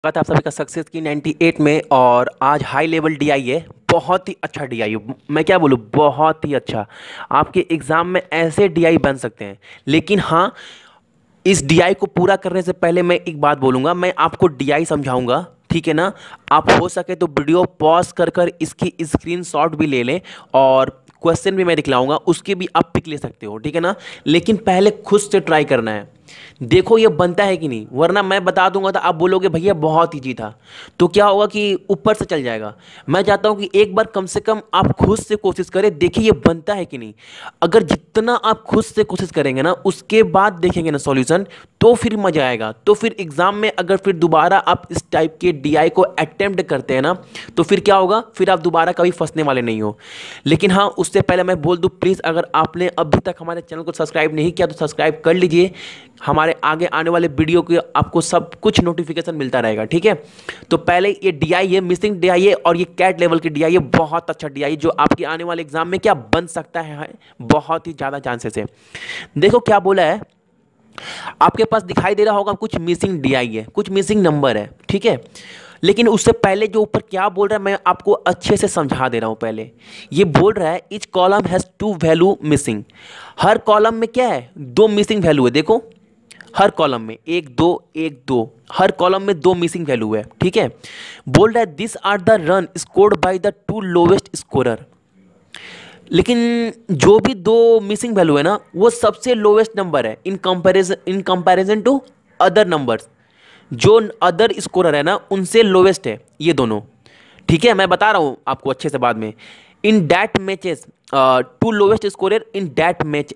स्वागत है आप सभी का सक्सेस की 98 में। और आज हाई लेवल डीआई है, बहुत ही अच्छा डीआई। मैं क्या बोलूँ, बहुत ही अच्छा। आपके एग्ज़ाम में ऐसे डीआई बन सकते हैं। लेकिन हाँ, इस डीआई को पूरा करने से पहले मैं एक बात बोलूँगा, मैं आपको डीआई समझाऊंगा, ठीक है ना। आप हो सके तो वीडियो पॉज कर कर इसकी स्क्रीनशॉट भी ले लें, और क्वेश्चन भी मैं दिखलाऊंगा, उसके भी आप पिक ले सकते हो, ठीक है ना। लेकिन पहले खुद से ट्राई करना है, देखो ये बनता है कि नहीं, वरना मैं बता दूंगा तो आप बोलोगे भैया बहुत इजी था, तो क्या होगा कि ऊपर से चल जाएगा। मैं चाहता हूं कि एक बार कम से कम आप खुद से कोशिश करें, देखिए ये बनता है कि नहीं। अगर जितना आप खुद से कोशिश करेंगे ना, उसके बाद देखेंगे ना सॉल्यूशन, तो फिर मजा आएगा। तो फिर एग्जाम में अगर फिर दोबारा आप इस टाइप के डीआई को अटेम्प्ट करते हैं ना, तो फिर क्या होगा, फिर आप दोबारा कभी फंसने वाले नहीं हो। लेकिन हाँ, उससे पहले मैं बोल दूं, प्लीज़ अगर आपने अभी तक हमारे चैनल को सब्सक्राइब नहीं किया तो सब्सक्राइब कर लीजिए। हमारे आगे आने वाले वीडियो के आपको सब कुछ नोटिफिकेशन मिलता रहेगा, ठीक है। तो पहले ये डीआई है, मिसिंग डीआई है, और ये कैट लेवल की डीआई है, बहुत अच्छा डीआई जो आपके आने वाले एग्जाम में क्या बन सकता है, बहुत ही ज़्यादा चांसेस है। देखो क्या बोला है, आपके पास दिखाई दे रहा होगा कुछ मिसिंग डीआई है, कुछ मिसिंग नंबर है, ठीक है। लेकिन उससे पहले जो ऊपर क्या बोल रहा है, मैं आपको अच्छे से समझा दे रहा हूं। पहले ये बोल रहा है each column has two value missing. हर कॉलम में क्या है, दो मिसिंग वैल्यू है। देखो हर कॉलम में एक दो एक दो, हर कॉलम में दो मिसिंग वैल्यू है, ठीक है। बोल रहा है this are the run scored by the two lowest scorer. लेकिन जो भी दो मिसिंग वैल्यू है ना, वो सबसे लोवेस्ट नंबर है in comparison to other numbers. जो अदर स्कोरर है ना, उनसे लोवेस्ट है ये दोनों, ठीक है। मैं बता रहा हूँ आपको अच्छे से बाद में। In that matches two lowest scorer in that match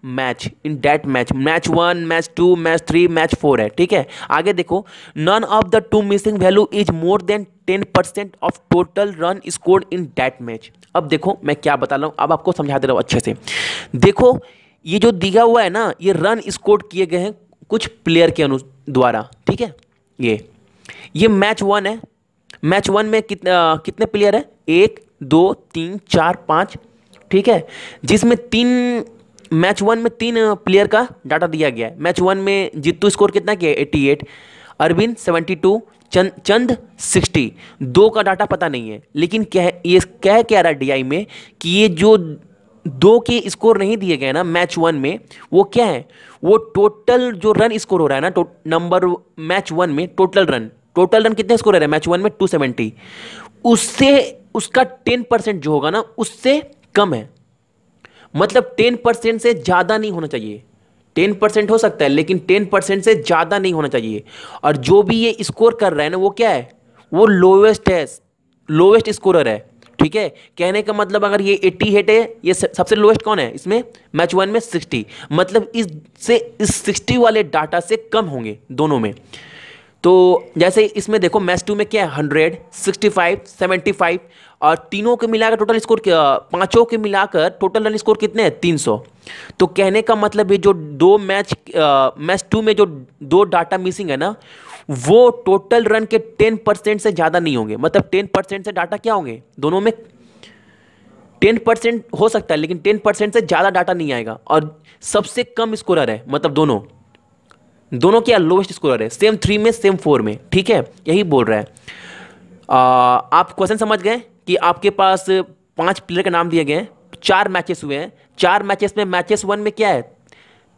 match 1 match 2 match 3 match 4 है, ठीक है। आगे देखो, none of the two missing value is more than 10% of total run scored in that match. अब देखो मैं क्या बता रहा हूँ, अब आपको समझा दे रहा हूँ अच्छे से। देखो ये जो दिया हुआ है ना, ये रन स्कोर किए गए हैं कुछ प्लेयर के द्वारा, ठीक है। ये मैच 1 है। मैच 1 में कितने प्लेयर है, 1 2 3 4 5, ठीक है। जिसमें मैच 1 में 3 प्लेयर का डाटा दिया गया है। मैच 1 में जित्तू स्कोर कितना किया, 88, अरविंद 72, चंद 60। दो का डाटा पता नहीं है। लेकिन क्या रहा डीआई में कि ये जो दो के स्कोर नहीं दिए गए ना मैच 1 में, वो क्या है, वो टोटल जो रन स्कोर हो रहा है ना, नंबर मैच 1 में टोटल रन कितने स्कोर हो रहे हैं मैच 1 में, 270। उससे उसका 10% जो होगा ना, उससे कम है। मतलब 10% से ज़्यादा नहीं होना चाहिए। 10% हो सकता है, लेकिन 10% से ज़्यादा नहीं होना चाहिए। और जो भी ये स्कोर कर रहा है ना, वो क्या है, वो लोवेस्ट है, लोवेस्ट स्कोरर है, ठीक है। कहने का मतलब अगर ये 88 है, ये सबसे लोवेस्ट कौन है इसमें, मैच 1 में 60। मतलब इस 60 वाले डाटा से कम होंगे दोनों में। तो जैसे इसमें देखो मैच 2 में क्या है, 100, 65, 75, और तीनों के मिलाकर टोटल स्कोर, पांचों के मिलाकर टोटल रन स्कोर कितने हैं, 300। तो कहने का मतलब ये जो दो मैच 2 में जो दो डाटा मिसिंग है ना, वो टोटल रन के 10% से ज़्यादा नहीं होंगे। मतलब 10% से डाटा क्या होंगे दोनों में, 10% हो सकता है, लेकिन 10% से ज़्यादा डाटा नहीं आएगा। और सबसे कम स्कोरर है, मतलब दोनों दोनों क्या लोवेस्ट स्कोरर है, सेम 3 में सेम 4 में, ठीक है। यही बोल रहा है। आप क्वेश्चन समझ गए कि आपके पास 5 प्लेयर के नाम दिए गए हैं, 4 मैचेस हुए हैं। 4 मैचेस में मैचेस 1 में क्या है,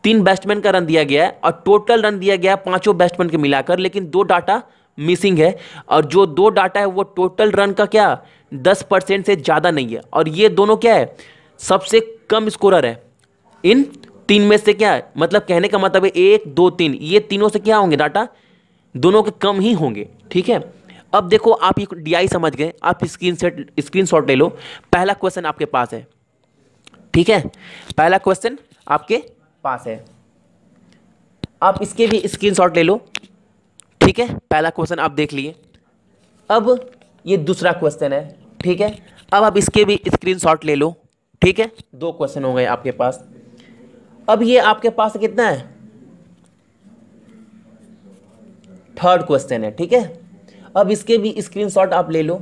3 बैट्समैन का रन दिया गया है, और टोटल रन दिया गया है पांचों बैट्समैन के मिलाकर, लेकिन 2 डाटा मिसिंग है। और जो 2 डाटा है वो टोटल रन का क्या 10% से ज़्यादा नहीं है। और ये दोनों क्या है, सबसे कम स्कोरर है इन 3 में से। क्या है मतलब, कहने का मतलब है 1 2 3, ये तीनों से क्या होंगे, डाटा दोनों के कम ही होंगे, ठीक है। अब देखो आप ये डीआई समझ गए, आप स्क्रीनशॉट ले लो। पहला क्वेश्चन आपके पास है, ठीक है। पहला क्वेश्चन आपके पास है, आप इसके भी स्क्रीनशॉट ले लो, ठीक है। पहला क्वेश्चन आप देख लिए। अब ये दूसरा क्वेश्चन है, ठीक है। अब आप इसके भी स्क्रीनशॉट ले लो, ठीक है। 2 क्वेश्चन हो गए आपके पास। अब ये आपके पास कितना है, 3rd क्वेश्चन है, ठीक है। अब इसके भी स्क्रीनशॉट आप ले लो।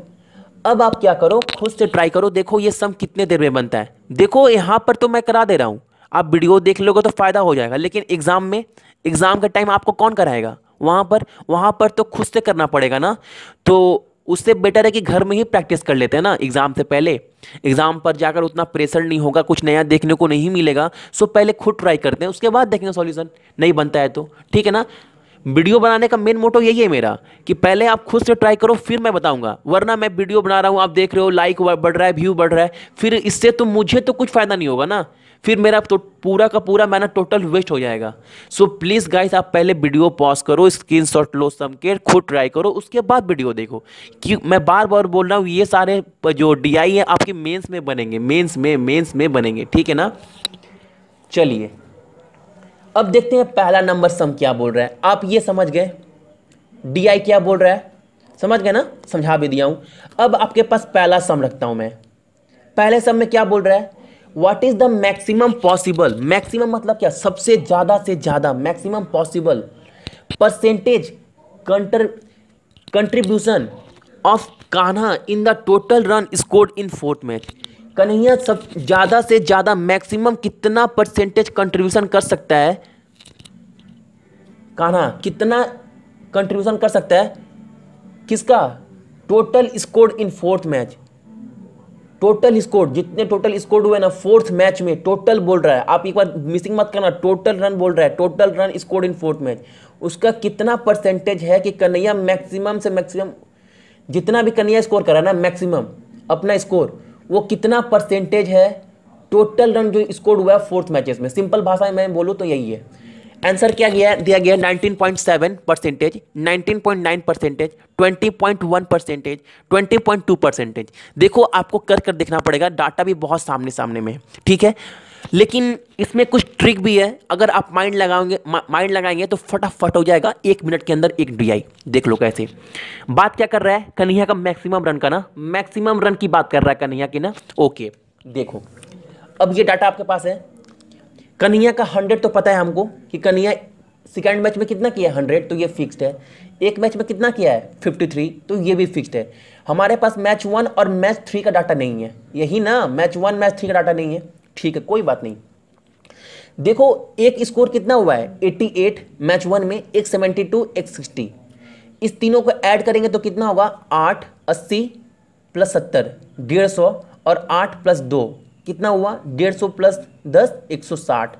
अब आप क्या करो, खुद से ट्राई करो, देखो ये सम कितने देर में बनता है। देखो यहां पर तो मैं करा दे रहा हूं, आप वीडियो देख लोगे तो फायदा हो जाएगा, लेकिन एग्जाम का टाइम आपको कौन कराएगा, वहाँ पर तो खुद से करना पड़ेगा ना। तो उससे बेटर है कि घर में ही प्रैक्टिस कर लेते हैं ना एग्ज़ाम से पहले। एग्ज़ाम पर जाकर उतना प्रेशर नहीं होगा, कुछ नया देखने को नहीं मिलेगा। सो पहले खुद ट्राई करते हैं, उसके बाद देखेंगे सॉल्यूशन नहीं बनता है तो, ठीक है ना। वीडियो बनाने का मेन मोटो यही है मेरा कि पहले आप खुद से ट्राई करो फिर मैं बताऊंगा। वरना मैं वीडियो बना रहा हूँ, आप देख रहे हो लाइक बढ़ रहा है, व्यू बढ़ रहा है, फिर इससे तो मुझे तो कुछ फ़ायदा नहीं होगा ना। फिर मेरा तो पूरा का पूरा मेहनत टोटल वेस्ट हो जाएगा। सो प्लीज़ गाइस, आप पहले वीडियो पॉज करो, स्क्रीनशॉट लो सबके, खुद ट्राई करो, उसके बाद वीडियो देखो। कि मैं बार बार बोल रहा हूँ ये सारे जो डीआई है आपके मेंस में बनेंगे, मेंस में बनेंगे, ठीक है ना। चलिए अब देखते हैं पहला नंबर सम क्या बोल रहा है। आप ये समझ गए डीआई क्या बोल रहा है, समझ गए ना, समझा भी दिया हूँ। अब आपके पास पहला सम रखता हूँ मैं। पहले सम में क्या बोल रहा है, what is the maximum possible, maximum मतलब क्या, सबसे ज़्यादा से ज़्यादा, maximum possible percentage contribution of Kanha in the total run scored in fourth match. Kanhaiya सब ज़्यादा से ज़्यादा मैक्सिमम कितना परसेंटेज कंट्रीब्यूशन कर सकता है, कान्हा कितना कंट्रीब्यूशन कर सकता है, किसका, total scored in fourth match. Total score, जितने टोटल स्कोर हुए ना फोर्थ मैच में, टोटल बोल रहा है, आप एक बार मिसिंग मत करना, टोटल रन बोल रहा है, total run score in fourth match. उसका कितना परसेंटेज है कि कन्हैया मैक्सिमम से मैक्सिमम, जितना भी कन्हैया स्कोर करा ना मैक्सिमम अपना स्कोर, वो कितना परसेंटेज है टोटल रन जो स्कोर हुआ है फोर्थ मैचेस में। सिंपल भाषा में मैं बोलूँ तो यही है। आंसर क्या दिया गया 19.7%, 19.9%, 20.1%, 20.2%। देखो आपको कर कर देखना पड़ेगा, डाटा भी बहुत सामने सामने में, ठीक है। लेकिन इसमें कुछ ट्रिक भी है, अगर आप माइंड लगाएंगे तो फटाफट हो जाएगा 1 मिनट के अंदर एक डीआई। देख लो कैसे। बात क्या कर रहा है कन्हैया का, मैक्सिमम रन का ना, मैक्सिमम रन की बात कर रहा है कन्हैया की ना। ओके देखो, अब ये डाटा आपके पास है। कन्हैया का 100 तो पता है हमको कि कन्हैया सेकंड मैच में कितना किया है 100, तो ये फिक्स्ड है। एक मैच में कितना किया है 53, तो ये भी फिक्स्ड है। हमारे पास मैच 1 और मैच 3 का डाटा नहीं है, यही ना, मैच 1 मैच 3 का डाटा नहीं है, ठीक है कोई बात नहीं। देखो एक स्कोर कितना हुआ है 88 मैच 1 में, एक 72, एक 60। इस तीनों को ऐड करेंगे तो कितना होगा 8, 80 प्लस 70 150, और 8 प्लस 2 कितना हुआ 150 प्लस 10 160।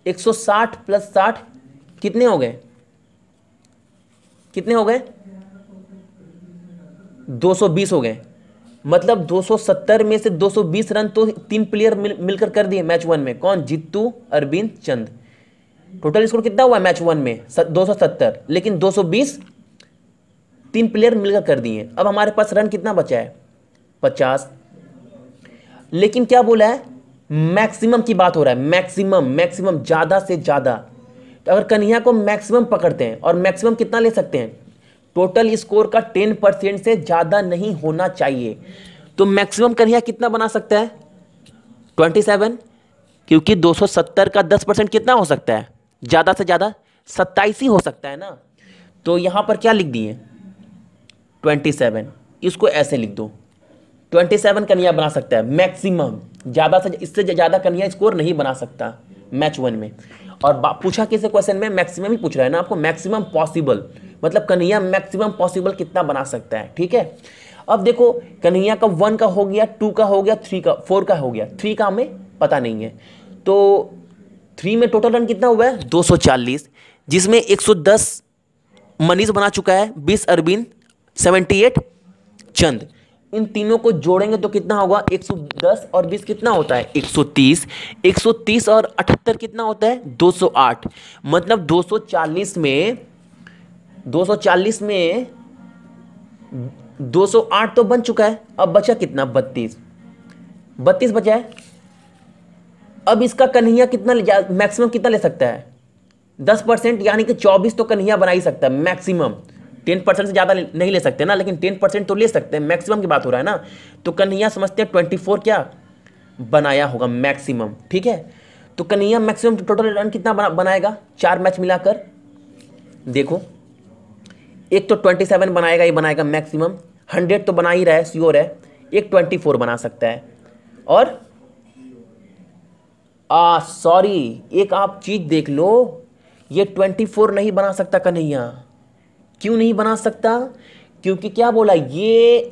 160 प्लस 60 कितने हो गए, कितने हो गए 220 हो गए। मतलब 270 में से 220 रन तो 3 प्लेयर मिलकर कर दिए मैच 1 में। कौन, जित्तू, अरविंद, चंद। टोटल स्कोर कितना हुआ मैच 1 में 270, लेकिन 220 3 प्लेयर मिलकर कर दिए। अब हमारे पास रन कितना बचा है 50। लेकिन क्या बोला है, मैक्सिमम की बात हो रहा है, मैक्सिमम ज्यादा से ज्यादा। तो अगर कन्हैया को मैक्सिमम पकड़ते हैं, और मैक्सिमम कितना ले सकते हैं, टोटल स्कोर का 10% से ज्यादा नहीं होना चाहिए। तो मैक्सिमम कन्हैया कितना बना सकता है 27, क्योंकि 270 का 10% कितना हो सकता है, ज्यादा से ज्यादा 27 ही हो सकता है ना। तो यहां पर क्या लिख दिए 27, इसको ऐसे लिख दो 27 कन्हैया बना सकता है मैक्सिमम, ज़्यादा से इससे ज़्यादा कन्हैया स्कोर नहीं बना सकता मैच 1 में। और पूछा किसे क्वेश्चन में, मैक्सिमम ही पूछ रहा है ना आपको, मैक्सिमम पॉसिबल, मतलब कन्हैया मैक्सिमम पॉसिबल कितना बना सकता है, ठीक है। अब देखो कन्हैया का 1 का हो गया, 2 का हो गया, 3 का 4 का हो गया, 3 का हमें पता नहीं है। तो 3 में टोटल रन कितना हुआ है 240, जिसमें 110 मनीष बना चुका है, 20 अरविंद, 78 चंद। इन तीनों को जोड़ेंगे तो कितना होगा 110 और 20 कितना होता है 130, 130 और 78 कितना होता है 208। मतलब 240 में 208 तो बन चुका है। अब बचा कितना 32 बचा है। अब इसका कन्हैया कितना मैक्सिमम कितना ले सकता है 10%, यानी कि 24 तो कन्हैया बना ही सकता है मैक्सिमम। 10% से ज़्यादा नहीं ले सकते ना, लेकिन 10% तो ले सकते हैं, मैक्सिमम की बात हो रहा है ना। तो कन्हैया समझते हैं 24 क्या बनाया होगा मैक्सिमम, ठीक है। तो कन्हैया मैक्सिमम टोटल रन कितना बनाएगा 4 मैच मिलाकर। देखो एक तो 27 बनाएगा, ये बनाएगा मैक्सिमम, 100 तो बना ही रहा है श्योर है, एक 24 बना सकता है। और सॉरी एक आप चीज देख लो, ये 24 नहीं बना सकता कन्हैया, क्यों नहीं बना सकता? क्योंकि क्या बोला, ये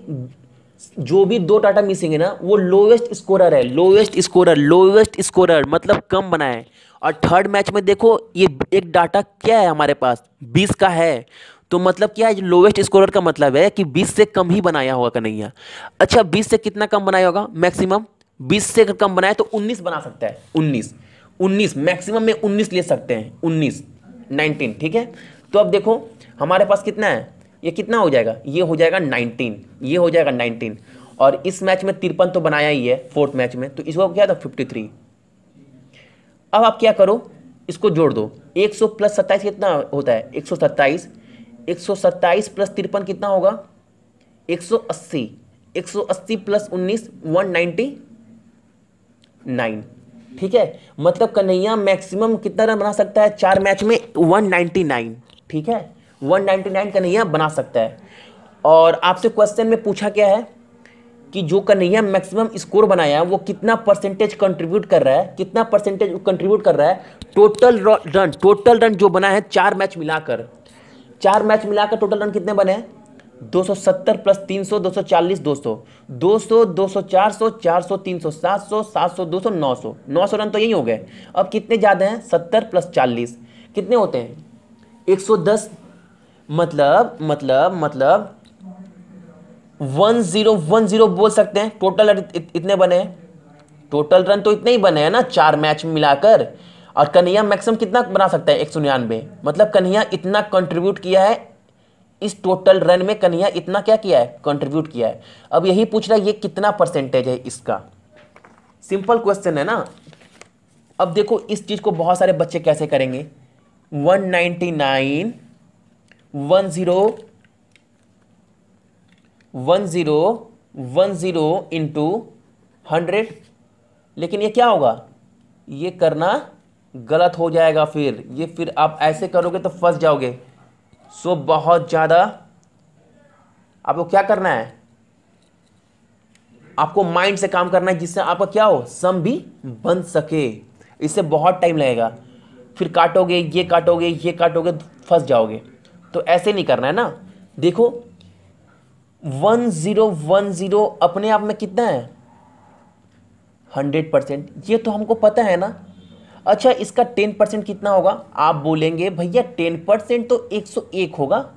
जो भी दो डाटा मिसिंग है ना, वो लोवेस्ट स्कोरर है। लोवेस्ट स्कोरर, लोवेस्ट स्कोरर मतलब कम बनाए। और थर्ड मैच में देखो, ये एक डाटा क्या है हमारे पास, 20 का है। तो मतलब क्या है, लोवेस्ट स्कोरर का मतलब है कि 20 से कम ही बनाया होगा कन्हैया। अच्छा, 20 से कितना कम बनाया होगा? मैक्सिमम 20 से अगर कम बनाया तो 19 बना सकता है। 19, 19 मैक्सिमम में 19 ले सकते हैं। 19, 19, ठीक है। तो अब देखो हमारे पास कितना है, ये कितना हो जाएगा, ये हो जाएगा 19, ये हो जाएगा 19। और इस मैच में 53 तो बनाया ही है फोर्थ मैच में, तो इसको क्या था 53। अब आप क्या करो, इसको जोड़ दो। 100 प्लस 27 कितना होता है? 127। 127 प्लस 53 कितना होगा? 180। 180 प्लस 19 199। ठीक है, मतलब कन्हैया मैक्सिमम कितना रन बना सकता है 4 मैच में? 199। ठीक है, 199 कन्हैया बना सकता है। और आपसे क्वेश्चन में पूछा क्या है कि जो कन्हैया मैक्सिमम स्कोर बनाया वो कितना परसेंटेज कंट्रीब्यूट कर रहा है, कितना परसेंटेज कंट्रीब्यूट कर रहा है टोटल रन। टोटल रन जो बना है 4 मैच मिलाकर, 4 मैच मिलाकर टोटल रन कितने बने हैं? 270 प्लस 300, 240, 200, 200, 200, 400, 400, 300, 700, 700, 200, 900, 900 रन तो यही हो गए। अब कितने ज़्यादा हैं? 70 प्लस 40 कितने होते हैं? 110। मतलब 1010 बोल सकते हैं। टोटल रन इतने बने हैं, टोटल रन तो इतने ही बने हैं ना 4 मैच में मिलाकर। और कन्हैया मैक्सिमम कितना बना सकता है? 199। मतलब कन्हैया इतना कंट्रीब्यूट किया है इस टोटल रन में, कन्हैया इतना क्या किया है? कंट्रीब्यूट किया है। अब यही पूछ रहा है ये कितना परसेंटेज है इसका। सिंपल क्वेश्चन है ना। अब देखो इस चीज को बहुत सारे बच्चे कैसे करेंगे। 199 10 इंटू 100, लेकिन ये क्या होगा, ये करना गलत हो जाएगा। फिर आप ऐसे करोगे तो फंस जाओगे। सो बहुत ज़्यादा आपको क्या करना है, आपको माइंड से काम करना है, जिससे आपका क्या हो, सम भी बन सके। इससे बहुत टाइम लगेगा, फिर काटोगे, ये काटोगे, ये काटोगे, फंस जाओगे। तो ऐसे नहीं करना है ना। देखो 1010 अपने आप में कितना है? 100%। ये तो हमको पता है ना। अच्छा, इसका 10% कितना होगा? आप बोलेंगे भैया 10% तो 101 होगा।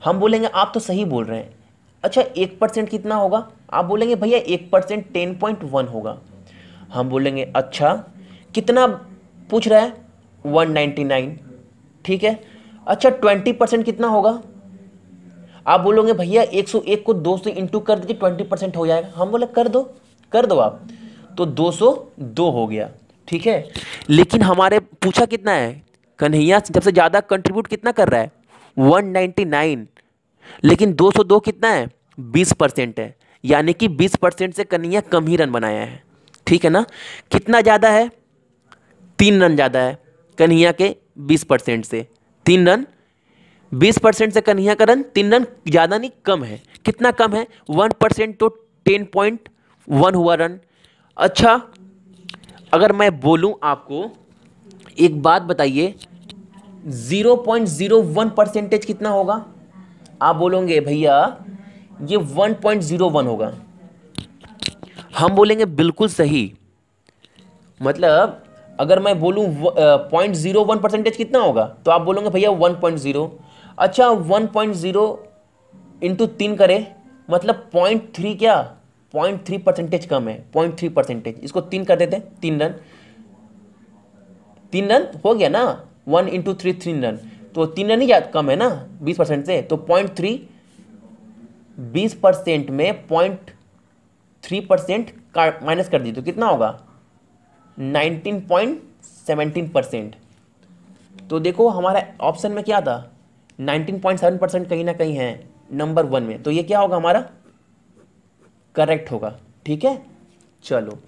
हम बोलेंगे आप तो सही बोल रहे हैं। अच्छा 1% कितना होगा? आप बोलेंगे भैया 1% 10.1 होगा। हम बोलेंगे अच्छा कितना पूछ रहा है? 199। ठीक है। अच्छा 20% कितना होगा? आप बोलोगे भैया 101 को 2 से इंटू कर दीजिए 20% हो जाएगा। हम बोले कर दो आप। तो 202 हो गया। ठीक है, लेकिन हमारे पूछा कितना है, कन्हैया सबसे ज़्यादा कंट्रीब्यूट कितना कर रहा है? 199। लेकिन 202 कितना है? 20% है। यानी कि 20% से कन्हैया कम ही रन बनाया है। ठीक है ना। कितना ज़्यादा है? 3 रन ज़्यादा है कन्हैया के 20% से। 3 रन, 20% से कन्हैया का रन 3 रन ज़्यादा नहीं, कम है। कितना कम है? 1% तो 10.1 हुआ रन। अच्छा, अगर मैं बोलूं आपको एक बात बताइए, 0.01% कितना होगा? आप बोलोगे भैया ये 1.01 होगा। हम बोलेंगे बिल्कुल सही। मतलब अगर मैं बोलूं 0.01% कितना होगा, तो आप बोलोगे भैया 1.0। अच्छा 1.0 इंटू 3 करें, मतलब 0.3, क्या 0.3% कम है। 0.3%, इसको 3 कर देते हैं। 3 रन, 3 रन हो गया ना। 1 इंटू 3, 3 रन। तो 3 रन ही कम है ना 20% से। तो 0.3, 20% में 0.3% का माइनस कर दी तो कितना होगा? 19.17%। तो देखो हमारा ऑप्शन में क्या था, 19.7% कहीं ना कहीं है नंबर 1 में। तो ये क्या होगा हमारा? करेक्ट होगा। ठीक है, चलो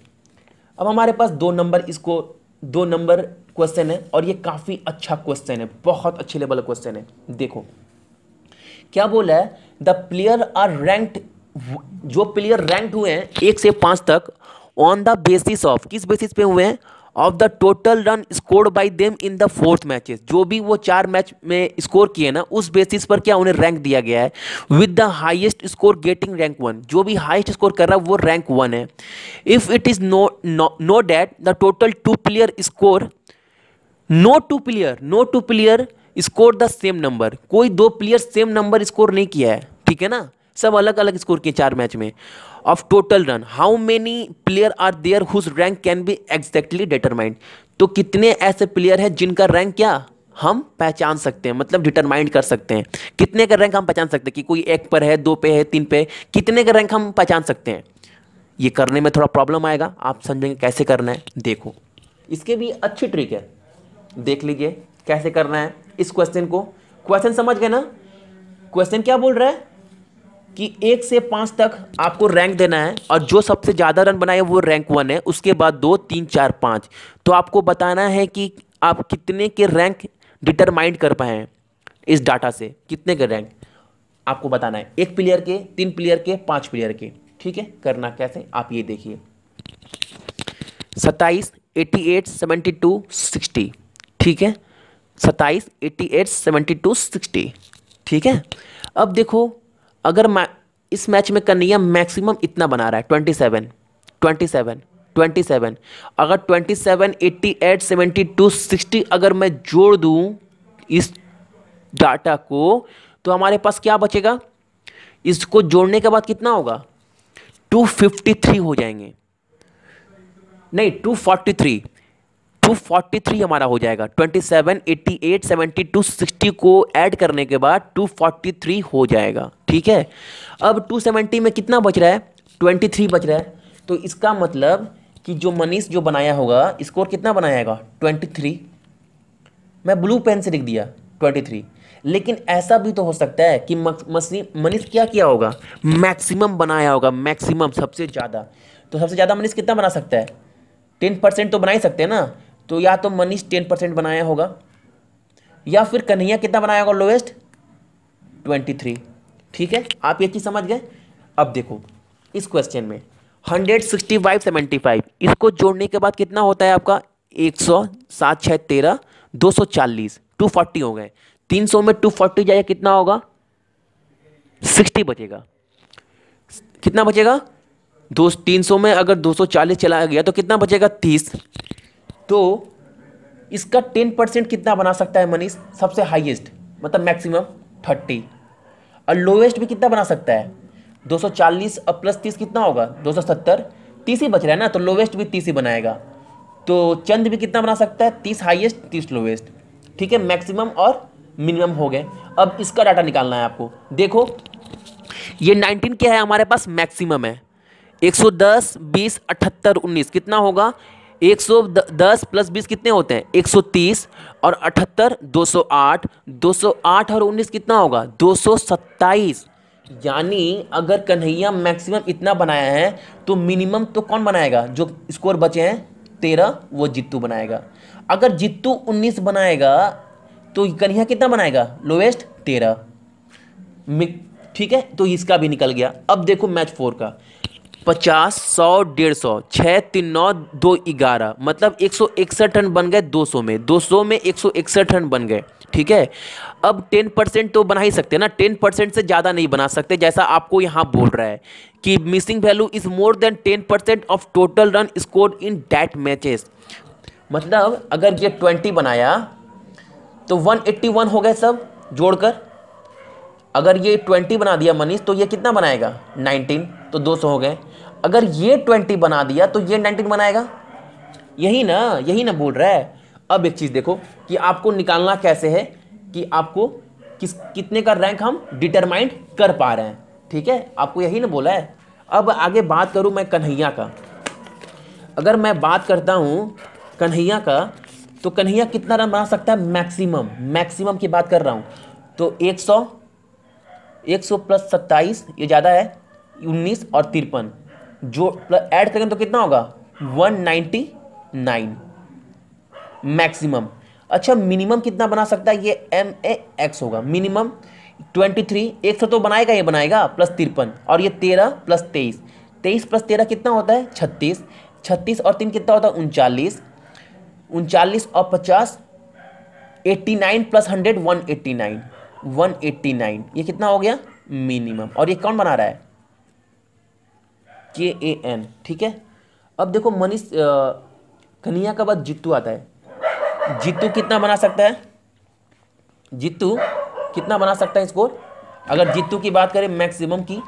अब हमारे पास 2 नंबर क्वेश्चन है, और ये काफ़ी अच्छा क्वेश्चन है, बहुत अच्छे लेवल का क्वेश्चन है। देखो क्या बोला है, द प्लेयर आर रैंक्ड, जो प्लेयर रैंक्ड हुए हैं 1 से 5 तक, ऑन द बेसिस ऑफ, किस बेसिस पे हुए हैं? Of the total run scored bye them in the fourth matches. जो भी वो 4 मैच में स्कोर किए ना, उस बेसिस पर क्या उन्हें रैंक दिया गया है, with the highest score getting rank 1। जो भी हाईएस्ट स्कोर कर रहा है वो रैंक 1 है। If it is known that the total two player score, no two player score the same number. कोई दो प्लेयर सेम नंबर स्कोर नहीं किया है, ठीक है ना, सब अलग अलग स्कोर किए 4 मैच में। Of total run how many player are there whose rank can be exactly determined. तो कितने ऐसे प्लेयर हैं जिनका रैंक क्या हम पहचान सकते हैं, मतलब डिटरमाइंड कर सकते हैं। कितने का रैंक हम पहचान सकते हैं कि कोई 1 पर है, 2 पे है, 3 पे, कितने का रैंक हम पहचान सकते हैं। ये करने में थोड़ा प्रॉब्लम आएगा, आप समझेंगे कैसे करना है। देखो इसके भी अच्छी ट्रिक है, देख लीजिए कैसे करना है इस क्वेश्चन को। क्वेश्चन समझ गए ना। क्वेश्चन क्या बोल रहा है कि 1 से 5 तक आपको रैंक देना है, और जो सबसे ज़्यादा रन बनाए वो रैंक 1 है, उसके बाद 2, 3, 4, 5। तो आपको बताना है कि आप कितने के रैंक डिटरमाइंड कर पाए हैं इस डाटा से, कितने के रैंक आपको बताना है, 1 प्लेयर के, 3 प्लेयर के, 5 प्लेयर के। ठीक है, करना कैसे आप ये देखिए। 27, 88, 72, 60। ठीक है, 27, 88, 72, 60। ठीक है, अब देखो अगर इस मैच में कन्हैया मैक्सिमम इतना बना रहा है 27, 27, 27। अगर 27, 88, 72, 60 अगर मैं जोड़ दूं इस डाटा को, तो हमारे पास क्या बचेगा, इसको जोड़ने के बाद कितना होगा, 253 हो जाएंगे, नहीं 243, 243 हमारा हो जाएगा। 27, 88, 72, 60 को ऐड करने के बाद 243 हो जाएगा। ठीक है, अब 270 में कितना बच रहा है, 23 बच रहा है। तो इसका मतलब कि जो मनीष जो बनाया होगा स्कोर कितना बनाएगा, 23। मैं ब्लू पेन से लिख दिया 23। लेकिन ऐसा भी तो हो सकता है कि मनीष क्या किया होगा, मैक्सिमम बनाया होगा, मैक्सिमम सबसे ज़्यादा। तो सबसे ज़्यादा मनीष कितना बना सकता है, 10% तो बना ही सकते हैं ना। तो या तो मनीष 10% बनाया होगा, या फिर कन्हैया कितना बनाया होगा लोएस्ट, 23। ठीक है, आप ये चीज़ समझ गए। अब देखो इस क्वेश्चन में 165, 75 इसको जोड़ने के बाद कितना होता है आपका, 100, 7, 6, 13, 240, 240 हो गए। 300 में 240 जाएगा कितना होगा, 60 बचेगा। कितना बचेगा, 300 में अगर 240 चला गया तो कितना बचेगा, 30। तो इसका 10% कितना बना सकता है मनीष, सबसे हाईएस्ट मतलब मैक्सिमम 30। और लोएस्ट भी कितना बना सकता है, 240 और प्लस 30 कितना होगा, 270। 30 ही बच रहा है ना, तो लोएस्ट भी 30 ही बनाएगा। तो चंद भी कितना बना सकता है, 30 हाईएस्ट, 30 लोएस्ट। ठीक है, मैक्सिमम और मिनिमम हो गए। अब इसका डाटा निकालना है आपको। देखो ये 19 क्या है हमारे पास, मैक्सिमम है। 110, 20, 78, 19 कितना होगा, 110 प्लस 20 कितने होते हैं, 130, और 78, 208, 208 और 19 कितना होगा, 227। यानी अगर कन्हैया मैक्सिमम इतना बनाया है तो मिनिमम तो कौन बनाएगा, जो स्कोर बचे हैं 13 वो जित्तू बनाएगा। अगर जित्तू 19 बनाएगा तो कन्हैया कितना बनाएगा, लोएस्ट 13। ठीक है, तो इसका भी निकल गया। अब देखो मैच 4 का, 50, 100, 150, 6, 3, 9, 2, 11 मतलब 161 रन बन गए 200 में, 200 में 161 रन बन गए। ठीक है, अब 10% तो बना ही सकते हैं ना, 10% से ज़्यादा नहीं बना सकते, जैसा आपको यहाँ बोल रहा है कि missing value is more than 10% of total run scored in that matches. मतलब अगर ये 20 बनाया तो 181 हो गए सब जोड़कर। अगर ये 20 बना दिया मनीष तो ये कितना बनाएगा, 19, तो 200 हो गए। अगर ये 20 बना दिया तो ये 19 बनाएगा, यही ना बोल रहा है। अब एक चीज़ देखो कि आपको निकालना कैसे है कि आपको कितने का रैंक हम डिटरमाइंड कर पा रहे हैं। ठीक है, आपको यही ना बोला है। अब आगे बात करूं मैं कन्हैया का। अगर मैं बात करता हूं कन्हैया का, तो कन्हैया कितना रन बना सकता है, मैक्सिमम की बात कर रहा हूं। तो 100 प्लस 27 ये ज़्यादा है, 19 और 53 जो ऐड करें तो कितना होगा, 199 मैक्सिमम। अच्छा मिनिमम कितना बना सकता है, ये MAX होगा। मिनिमम 23, 100 तो बनाएगा, ये बनाएगा प्लस 53, और ये 13 प्लस 23, 23 प्लस 13 कितना होता है, 36, 36 और 3 कितना होता है, 39। 39 और 50, 89 प्लस 100 189, 189 ये कितना हो गया मिनिमम। और ये कौन बना रहा है KAN, ठीक है। अब देखो मनीष कन्हैया का बाद जीतू आता है। जीतू कितना बना सकता है, जीतू कितना बना सकता है स्कोर? अगर जीतू की बात करें मैक्सिमम की,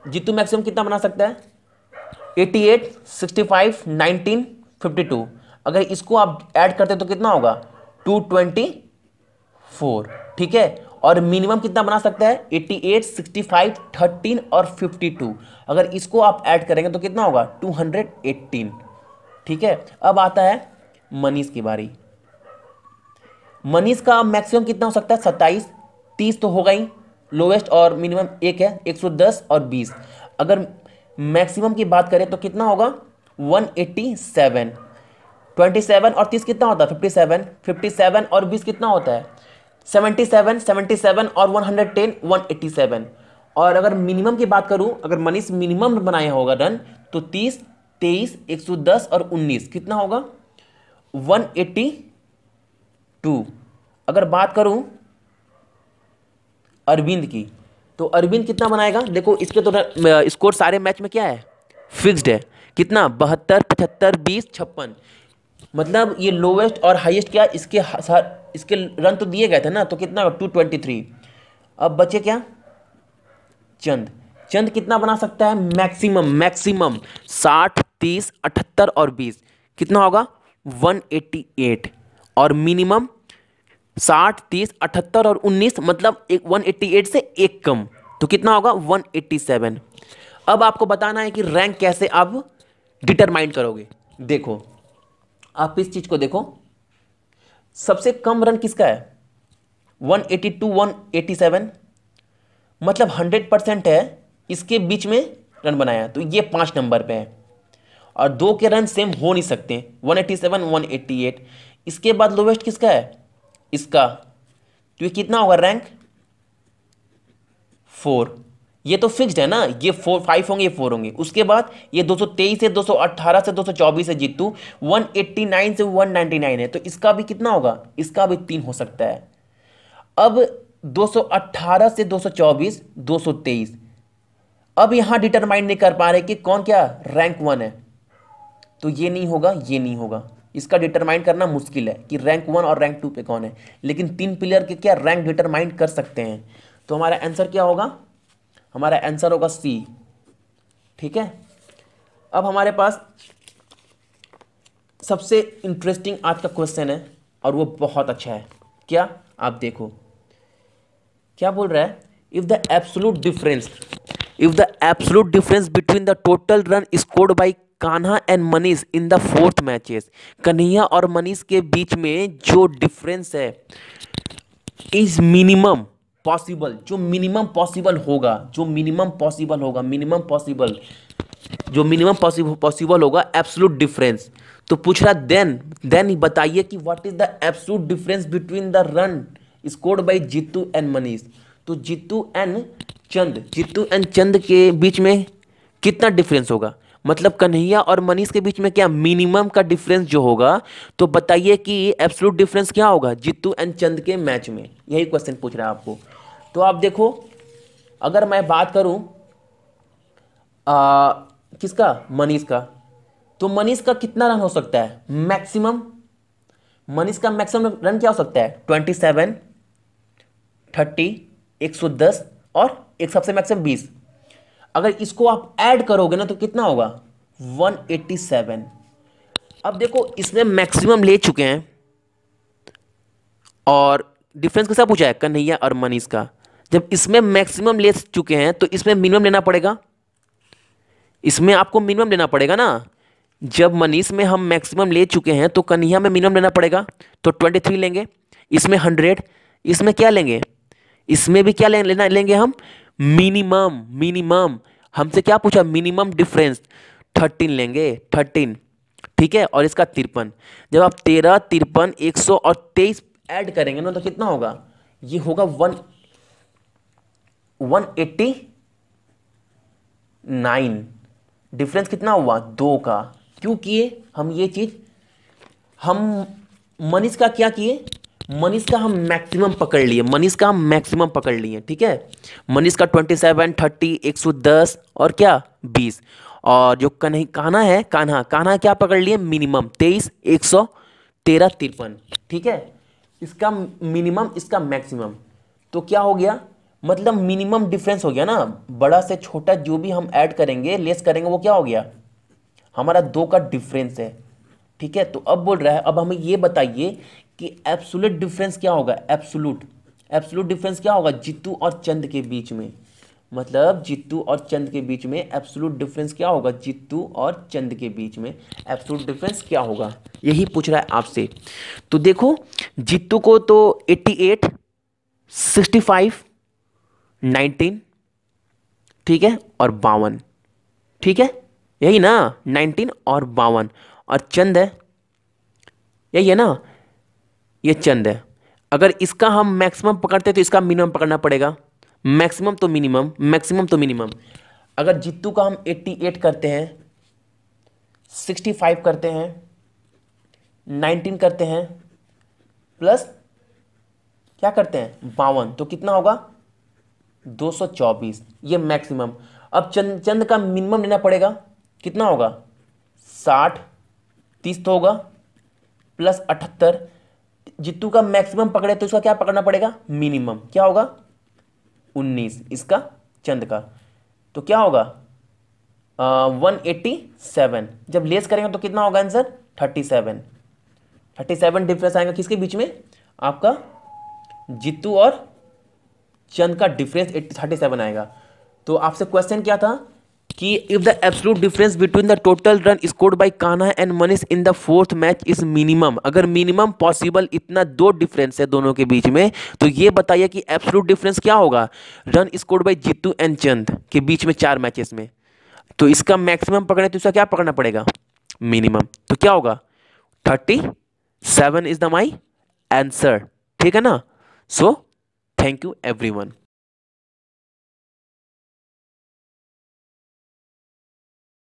जीतू मैक्सिमम कितना बना सकता है 88 65 19 52। अगर इसको आप ऐड करते तो कितना होगा 224, ठीक है। और मिनिमम कितना बना सकता है 88 65 13 और 52। अगर इसको आप ऐड करेंगे तो कितना होगा 218, ठीक है। अब आता है मनीष की बारी। मनीष का मैक्सिमम कितना हो सकता है 27, 30 तो होगा ही, लोवेस्ट और मिनिमम एक है 110 और 20। अगर मैक्सिमम की बात करें तो कितना होगा 187, 27 और 30 कितना होता है 57, 57 और 20 कितना होता है 77, 77 और 110 187। और अगर मिनिमम की बात करूं, अगर मनीष मिनिमम बनाया होगा रन तो 30, 23, 110 और 19 कितना होगा 182। अगर बात करूं अरविंद की, तो अरविंद कितना बनाएगा? देखो इसके तो स्कोर सारे मैच में क्या है फिक्स्ड है, कितना 72 75 20 56। मतलब ये लोवेस्ट और हाईएस्ट क्या इसके रन तो दिए गए थे ना, तो कितना 223। अब बचे क्या चंद। चंद कितना बना सकता है मैक्सिमम? मैक्सिमम 60 30 78 और 20 कितना होगा 188। और मिनिमम 60 30 78 और 19, मतलब 188 से एक कम, तो कितना होगा 187। अब आपको बताना है कि रैंक कैसे आप डिटरमाइन करोगे। देखो आप इस चीज को देखो, सबसे कम रन किसका है 182 187, मतलब 100% है इसके बीच में रन बनाया, तो ये 5 नंबर पे है। और दो के रन सेम हो नहीं सकते 187 188। इसके बाद लोवेस्ट किसका है इसका, तो ये कितना होगा रैंक 4। ये तो फिक्स्ड है ना, ये 5 होंगे ये 4 होंगे। उसके बाद ये 223 से 218 से 224 है जीतू, 189 से 199 है, तो इसका भी कितना होगा इसका भी 3 हो सकता है। अब 218 से 224 223, अब यहां डिटरमाइन नहीं कर पा रहे कि कौन क्या रैंक 1 है, तो ये नहीं होगा ये नहीं होगा। इसका डिटरमाइन करना मुश्किल है कि रैंक 1 और रैंक 2 पे कौन है, लेकिन 3 प्लेयर के क्या रैंक डिटरमाइन कर सकते हैं। तो हमारा आंसर क्या होगा, हमारा आंसर होगा C, ठीक है। अब हमारे पास सबसे इंटरेस्टिंग आज का क्वेश्चन है और वो बहुत अच्छा है। क्या आप देखो क्या बोल रहा है, if the absolute difference between the total run scored by Kanha and Manish in the 4th matches, Kanhaiya और मनीष के बीच में जो डिफरेंस है इज मिनिमम पॉसिबल, जो मिनिमम पॉसिबल होगा एब्सोल्यूट डिफरेंस। तो पूछ रहा देन बताइए कि what is the absolute difference between the run scored by Jitu and Manish. तो जीतू एंड चंद के बीच में कितना डिफरेंस होगा, मतलब कन्हैया और मनीष के बीच में क्या मिनिमम का डिफरेंस जो होगा। तो बताइए कि एब्सोल्यूट डिफरेंस क्या होगा जीतू एंड चंद के मैच में, यही क्वेश्चन पूछ रहा है आपको। तो आप देखो अगर मैं बात करूं किसका मनीष का, तो मनीष का कितना रन हो सकता है मैक्सिमम, मनीष का मैक्सिमम रन क्या हो सकता है 27 30 110 और एक सबसे मैक्सिमम 20। अगर इसको आप ऐड करोगे ना तो कितना होगा 187। अब देखो इसमें मैक्सिमम ले चुके हैं और डिफरेंस किसका पूछा है कन्हैया और मनीष का। जब इसमें मैक्सिमम ले चुके हैं तो इसमें मिनिमम लेना पड़ेगा, इसमें आपको मिनिमम लेना पड़ेगा ना। जब मनीष में हम मैक्सिमम ले चुके हैं तो कन्हैया में मिनिमम लेना पड़ेगा, तो 23 लेंगे, इसमें 100, इसमें क्या लेंगे, इसमें भी क्या लेंगे हम मिनिमम। हमसे क्या पूछा मिनिमम डिफरेंस 13 लेंगे 13, ठीक है। और इसका 53, जब आप 13 53 100 और 23 ऐड करेंगे ना तो कितना होगा, ये होगा 189। डिफरेंस कितना हुआ 2 का, क्यों किए हम ये चीज, हम मनीष का क्या किए, मनीष का हम मैक्सिमम पकड़ लिए, मनीष का हम मैक्सिमम पकड़ लिए, ठीक है। मनीष का 27, 30, 110 और क्या 20। और जो कन्हई कान्हा है, कान्हा कान्हा क्या पकड़ लिए, मिनिमम 23, 113, 53, ठीक है। इसका मिनिमम, इसका मैक्सिमम, तो क्या हो गया, मतलब मिनिमम डिफरेंस हो गया ना, बड़ा से छोटा जो भी हम ऐड करेंगे लेस करेंगे वो क्या हो गया, हमारा 2 का डिफरेंस है, ठीक है। तो अब बोल रहा है, अब हमें ये बताइए कि एब्सोल्यूट डिफरेंस क्या होगा, एब्सोल्यूट एब्सोल्यूट डिफरेंस क्या होगा जीतू और चंद के बीच में, मतलब जीतू और चंद के बीच में एब्सोल्यूट डिफरेंस क्या होगा, जीतू और चंद के बीच में एब्सोल्यूट डिफरेंस क्या होगा, यही पूछ रहा है आपसे। तो देखो, जीतू को तो 88, 65, 19, ठीक है, और 52, ठीक है, यही ना, 19 और 52, और चंद है, यही है ना, ये चंद है। अगर इसका हम मैक्सिमम पकड़ते तो इसका मिनिमम पकड़ना पड़ेगा, मैक्सिमम तो मिनिमम, मैक्सिमम तो मिनिमम। अगर जित्तू का हम 88 करते हैं, 65 करते हैं, 19 करते हैं, प्लस क्या करते हैं 52, तो कितना होगा 224, ये मैक्सिमम। अब चंद चंद का मिनिमम लेना पड़ेगा, कितना होगा 60, 30 तो होगा, प्लस 78। जित्तू का मैक्सिमम पकड़े तो इसका क्या पकड़ना पड़ेगा, मिनिमम, क्या होगा 19, इसका चंद का, तो क्या होगा 187। जब लेस करेंगे तो कितना होगा आंसर 37। 37 डिफरेंस आएगा किसके बीच में, आपका जित्तू और चंद का डिफरेंस 37 आएगा। तो आपसे क्वेश्चन क्या था कि if the absolute difference between the total run scored bye Kanha and Manish in the fourth match is minimum, अगर मिनिमम पॉसिबल इतना दो डिफरेंस है दोनों के बीच में, तो ये बताइए कि एब्सोल्यूट डिफरेंस क्या होगा run scored by Jitu and Chand के बीच में 4 मैचेस में। तो इसका मैक्सिमम पकड़े तो इसका क्या पकड़ना पड़ेगा, मिनिमम, तो क्या होगा 37 इज द माई आंसर, ठीक है ना। So thank you everyone.